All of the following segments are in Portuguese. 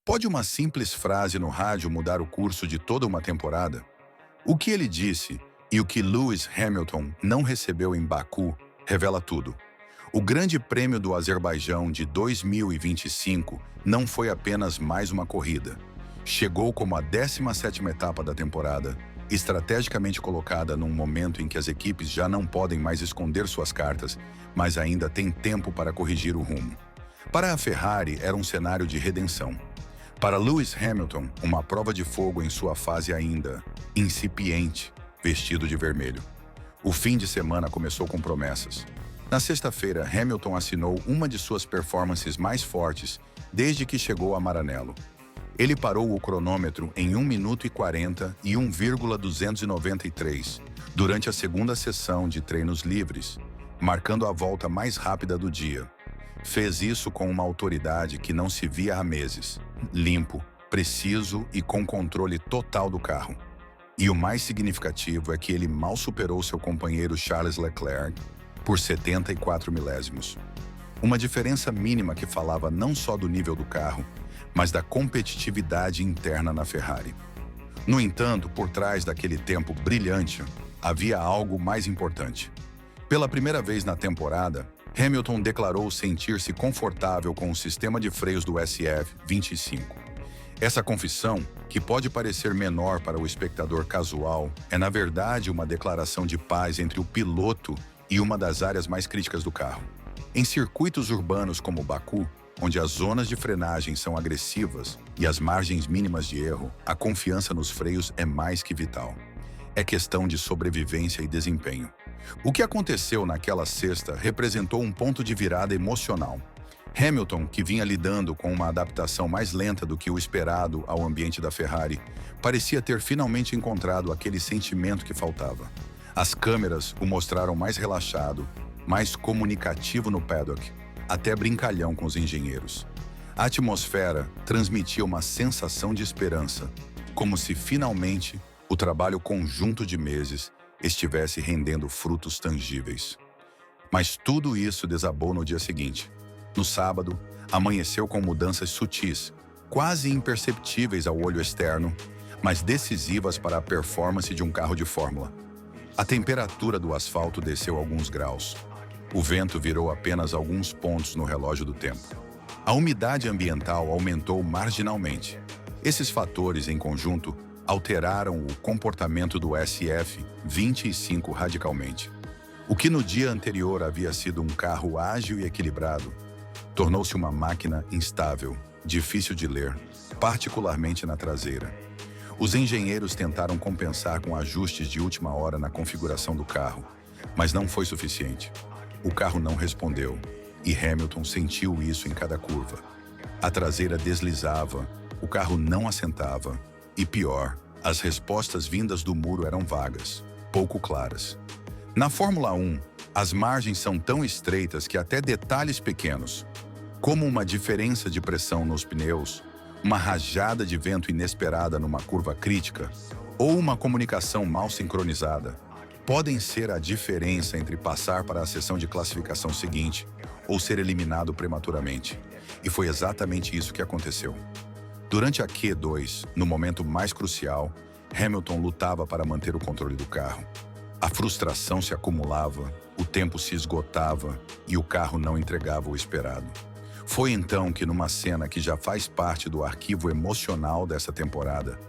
Pode uma simples frase no rádio mudar o curso de toda uma temporada? O que ele disse e o que Lewis Hamilton não recebeu em Baku revela tudo. O Grande Prêmio do Azerbaijão de 2025 não foi apenas mais uma corrida. Chegou como a 17ª etapa da temporada, estrategicamente colocada num momento em que as equipes já não podem mais esconder suas cartas, mas ainda têm tempo para corrigir o rumo. Para a Ferrari, era um cenário de redenção. Para Lewis Hamilton, uma prova de fogo em sua fase ainda incipiente, vestido de vermelho. O fim de semana começou com promessas. Na sexta-feira, Hamilton assinou uma de suas performances mais fortes desde que chegou a Maranello. Ele parou o cronômetro em 1 minuto e 40 e 1,293 durante a segunda sessão de treinos livres, marcando a volta mais rápida do dia. Fez isso com uma autoridade que não se via há meses, limpo, preciso e com controle total do carro. E o mais significativo é que ele mal superou seu companheiro Charles Leclerc por 74 milésimos. Uma diferença mínima que falava não só do nível do carro, mas da competitividade interna na Ferrari. No entanto, por trás daquele tempo brilhante, havia algo mais importante. Pela primeira vez na temporada, Hamilton declarou sentir-se confortável com o sistema de freios do SF25. Essa confissão, que pode parecer menor para o espectador casual, é na verdade uma declaração de paz entre o piloto e uma das áreas mais críticas do carro. Em circuitos urbanos como Baku, onde as zonas de frenagem são agressivas e as margens mínimas de erro, a confiança nos freios é mais que vital. É questão de sobrevivência e desempenho. O que aconteceu naquela sexta representou um ponto de virada emocional. Hamilton, que vinha lidando com uma adaptação mais lenta do que o esperado ao ambiente da Ferrari, parecia ter finalmente encontrado aquele sentimento que faltava. As câmeras o mostraram mais relaxado, mais comunicativo no paddock, até brincalhão com os engenheiros. A atmosfera transmitia uma sensação de esperança, como se finalmente o trabalho conjunto de meses estivesse rendendo frutos tangíveis. Mas tudo isso desabou no dia seguinte. No sábado, amanheceu com mudanças sutis, quase imperceptíveis ao olho externo, mas decisivas para a performance de um carro de Fórmula. A temperatura do asfalto desceu alguns graus. O vento virou apenas alguns pontos no relógio do tempo. A umidade ambiental aumentou marginalmente. Esses fatores, em conjunto, alteraram o comportamento do SF25 radicalmente. O que no dia anterior havia sido um carro ágil e equilibrado, tornou-se uma máquina instável, difícil de ler, particularmente na traseira. Os engenheiros tentaram compensar com ajustes de última hora na configuração do carro, mas não foi suficiente. O carro não respondeu, e Hamilton sentiu isso em cada curva. A traseira deslizava, o carro não assentava, e pior, as respostas vindas do muro eram vagas, pouco claras. Na Fórmula 1, as margens são tão estreitas que até detalhes pequenos, como uma diferença de pressão nos pneus, uma rajada de vento inesperada numa curva crítica ou uma comunicação mal sincronizada, podem ser a diferença entre passar para a sessão de classificação seguinte ou ser eliminado prematuramente. E foi exatamente isso que aconteceu. Durante a Q2, no momento mais crucial, Hamilton lutava para manter o controle do carro. A frustração se acumulava, o tempo se esgotava e o carro não entregava o esperado. Foi então que, numa cena que já faz parte do arquivo emocional dessa temporada,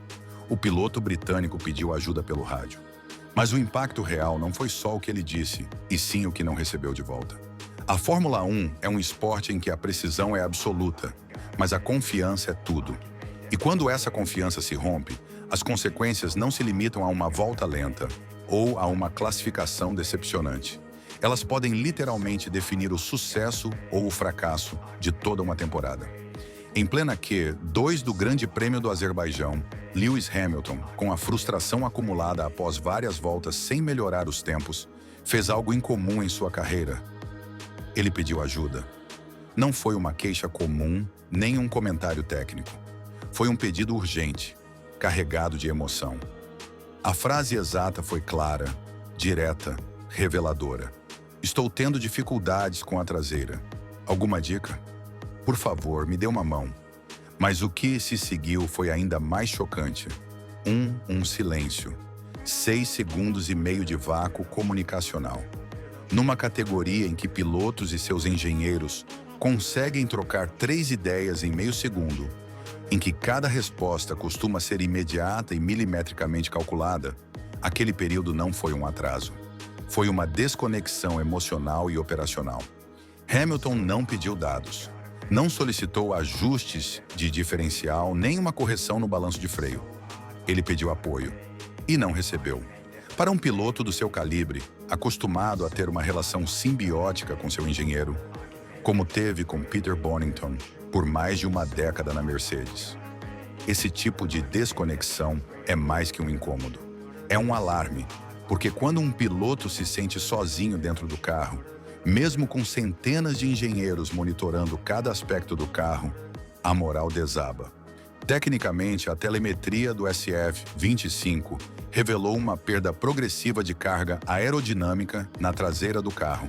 o piloto britânico pediu ajuda pelo rádio. Mas o impacto real não foi só o que ele disse, e sim o que não recebeu de volta. A Fórmula 1 é um esporte em que a precisão é absoluta, mas a confiança é tudo. E quando essa confiança se rompe, as consequências não se limitam a uma volta lenta ou a uma classificação decepcionante. Elas podem literalmente definir o sucesso ou o fracasso de toda uma temporada. Em plena Q2 do Grande Prêmio do Azerbaijão, Lewis Hamilton, com a frustração acumulada após várias voltas sem melhorar os tempos, fez algo incomum em sua carreira. Ele pediu ajuda. Não foi uma queixa comum, nem um comentário técnico. Foi um pedido urgente, carregado de emoção. A frase exata foi clara, direta, reveladora. Estou tendo dificuldades com a traseira. Alguma dica? Por favor, me dê uma mão. Mas o que se seguiu foi ainda mais chocante. Um silêncio. 6,5 segundos de vácuo comunicacional. Numa categoria em que pilotos e seus engenheiros conseguem trocar 3 ideias em meio segundo, em que cada resposta costuma ser imediata e milimetricamente calculada, aquele período não foi um atraso. Foi uma desconexão emocional e operacional. Hamilton não pediu dados. Não solicitou ajustes de diferencial nem uma correção no balanço de freio. Ele pediu apoio. E não recebeu. Para um piloto do seu calibre, acostumado a ter uma relação simbiótica com seu engenheiro, como teve com Peter Bonington por mais de uma década na Mercedes. Esse tipo de desconexão é mais que um incômodo. É um alarme, porque quando um piloto se sente sozinho dentro do carro, mesmo com centenas de engenheiros monitorando cada aspecto do carro, a moral desaba. Tecnicamente, a telemetria do SF-25 revelou uma perda progressiva de carga aerodinâmica na traseira do carro,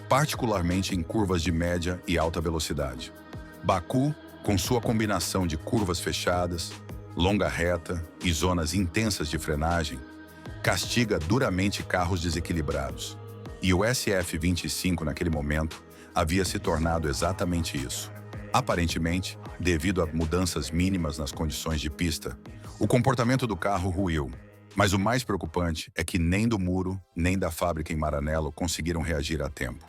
particularmente em curvas de média e alta velocidade. Baku, com sua combinação de curvas fechadas, longa reta e zonas intensas de frenagem, castiga duramente carros desequilibrados. E o SF-25, naquele momento, havia se tornado exatamente isso. Aparentemente, devido a mudanças mínimas nas condições de pista, o comportamento do carro ruiu. Mas o mais preocupante é que nem do muro, nem da fábrica em Maranello conseguiram reagir a tempo.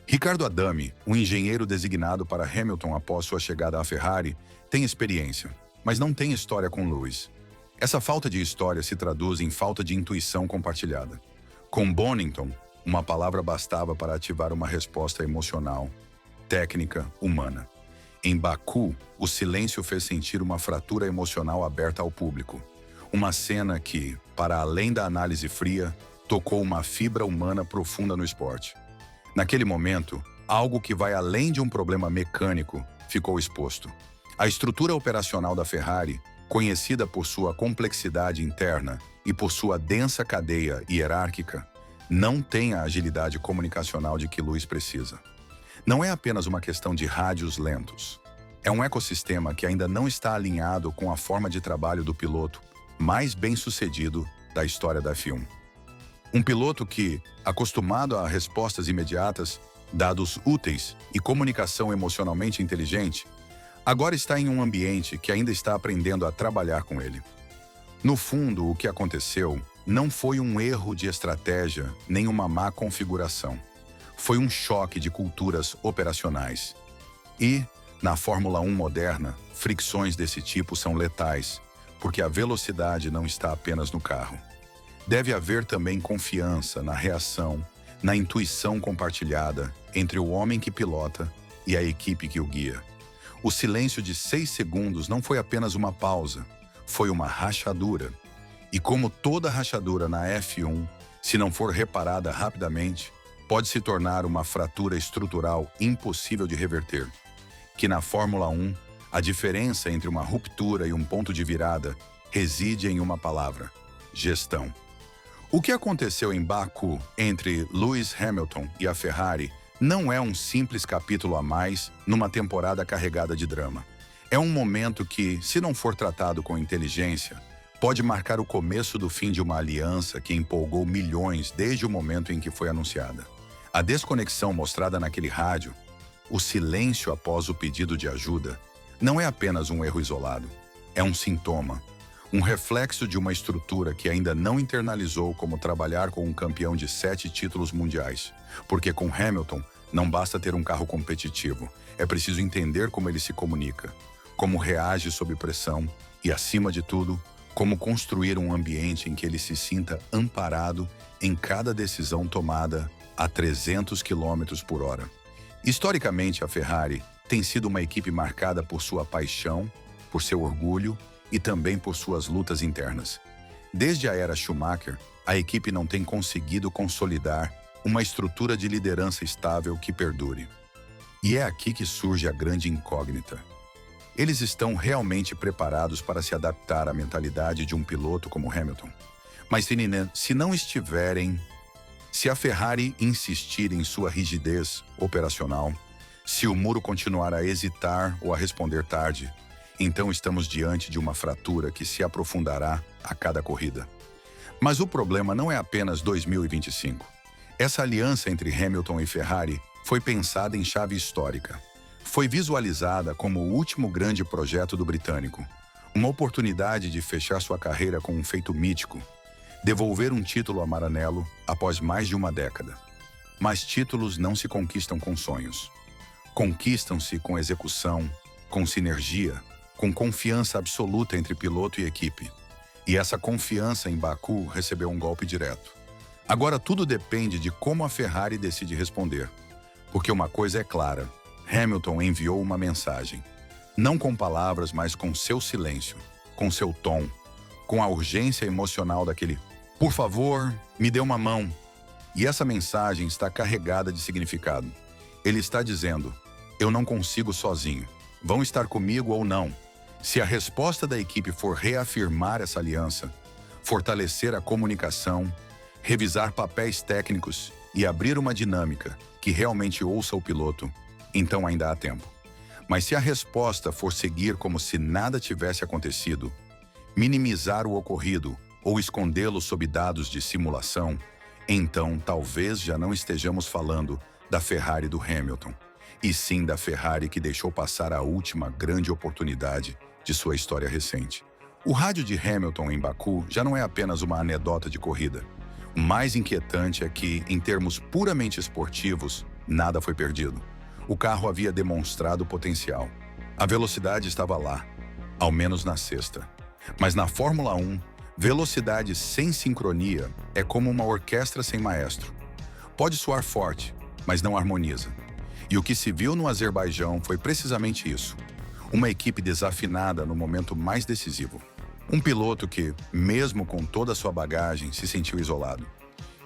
Ricardo Adami, um engenheiro designado para Hamilton após sua chegada à Ferrari, tem experiência, mas não tem história com Lewis. Essa falta de história se traduz em falta de intuição compartilhada. Com Bonington, uma palavra bastava para ativar uma resposta emocional, técnica, humana. Em Baku, o silêncio fez sentir uma fratura emocional aberta ao público. Uma cena que, para além da análise fria, tocou uma fibra humana profunda no esporte. Naquele momento, algo que vai além de um problema mecânico ficou exposto. A estrutura operacional da Ferrari, conhecida por sua complexidade interna e por sua densa cadeia hierárquica, não tem a agilidade comunicacional de que Lewis precisa. Não é apenas uma questão de rádios lentos. É um ecossistema que ainda não está alinhado com a forma de trabalho do piloto mais bem-sucedido da história da F1. Um piloto que, acostumado a respostas imediatas, dados úteis e comunicação emocionalmente inteligente, agora está em um ambiente que ainda está aprendendo a trabalhar com ele. No fundo, o que aconteceu não foi um erro de estratégia nem uma má configuração. Foi um choque de culturas operacionais. E, na Fórmula 1 moderna, fricções desse tipo são letais, porque a velocidade não está apenas no carro. Deve haver também confiança na reação, na intuição compartilhada entre o homem que pilota e a equipe que o guia. O silêncio de 6 segundos não foi apenas uma pausa, foi uma rachadura. E como toda rachadura na F1, se não for reparada rapidamente, pode se tornar uma fratura estrutural impossível de reverter. Que na Fórmula 1, a diferença entre uma ruptura e um ponto de virada reside em uma palavra: gestão. O que aconteceu em Baku entre Lewis Hamilton e a Ferrari não é um simples capítulo a mais numa temporada carregada de drama. É um momento que, se não for tratado com inteligência, pode marcar o começo do fim de uma aliança que empolgou milhões desde o momento em que foi anunciada. A desconexão mostrada naquele rádio, o silêncio após o pedido de ajuda, não é apenas um erro isolado. É um sintoma, um reflexo de uma estrutura que ainda não internalizou como trabalhar com um campeão de 7 títulos mundiais. Porque com Hamilton, não basta ter um carro competitivo, é preciso entender como ele se comunica, como reage sob pressão e, acima de tudo, como construir um ambiente em que ele se sinta amparado em cada decisão tomada a 300 km por hora. Historicamente, a Ferrari tem sido uma equipe marcada por sua paixão, por seu orgulho e também por suas lutas internas. Desde a era Schumacher, a equipe não tem conseguido consolidar uma estrutura de liderança estável que perdure. E é aqui que surge a grande incógnita. Eles estão realmente preparados para se adaptar à mentalidade de um piloto como Hamilton. Mas se não estiverem, se a Ferrari insistir em sua rigidez operacional, se o muro continuar a hesitar ou a responder tarde, Então estamos diante de uma fratura que se aprofundará a cada corrida. Mas o problema não é apenas 2025. Essa aliança entre Hamilton e Ferrari foi pensada em chave histórica. Foi visualizada como o último grande projeto do britânico. Uma oportunidade de fechar sua carreira com um feito mítico. Devolver um título a Maranello após mais de uma década. Mas títulos não se conquistam com sonhos. Conquistam-se com execução, com sinergia, com confiança absoluta entre piloto e equipe. E essa confiança em Baku recebeu um golpe direto. Agora tudo depende de como a Ferrari decide responder. Porque uma coisa é clara, Hamilton enviou uma mensagem. Não com palavras, mas com seu silêncio, com seu tom, com a urgência emocional daquele "por favor, me dê uma mão". E essa mensagem está carregada de significado. Ele está dizendo, eu não consigo sozinho. Vão estar comigo ou não? Se a resposta da equipe for reafirmar essa aliança, fortalecer a comunicação, revisar papéis técnicos e abrir uma dinâmica que realmente ouça o piloto, então ainda há tempo. Mas se a resposta for seguir como se nada tivesse acontecido, minimizar o ocorrido ou escondê-lo sob dados de simulação, então talvez já não estejamos falando da Ferrari do Hamilton, e sim da Ferrari que deixou passar a última grande oportunidade de sua história recente. O rádio de Hamilton em Baku já não é apenas uma anedota de corrida. O mais inquietante é que, em termos puramente esportivos, nada foi perdido. O carro havia demonstrado potencial. A velocidade estava lá, ao menos na sexta. Mas na Fórmula 1, velocidade sem sincronia é como uma orquestra sem maestro. Pode soar forte, mas não harmoniza. E o que se viu no Azerbaijão foi precisamente isso. Uma equipe desafinada no momento mais decisivo. Um piloto que, mesmo com toda a sua bagagem, se sentiu isolado.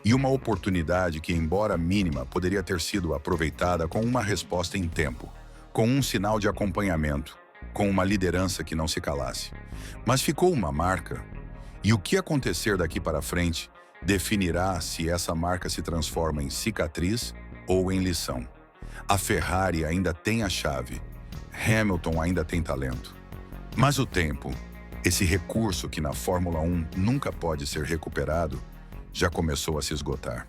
E uma oportunidade que, embora mínima, poderia ter sido aproveitada com uma resposta em tempo, com um sinal de acompanhamento, com uma liderança que não se calasse. Mas ficou uma marca, e o que acontecer daqui para frente definirá se essa marca se transforma em cicatriz ou em lição. A Ferrari ainda tem a chave, Hamilton ainda tem talento. Mas o tempo, esse recurso que na Fórmula 1 nunca pode ser recuperado, já começou a se esgotar.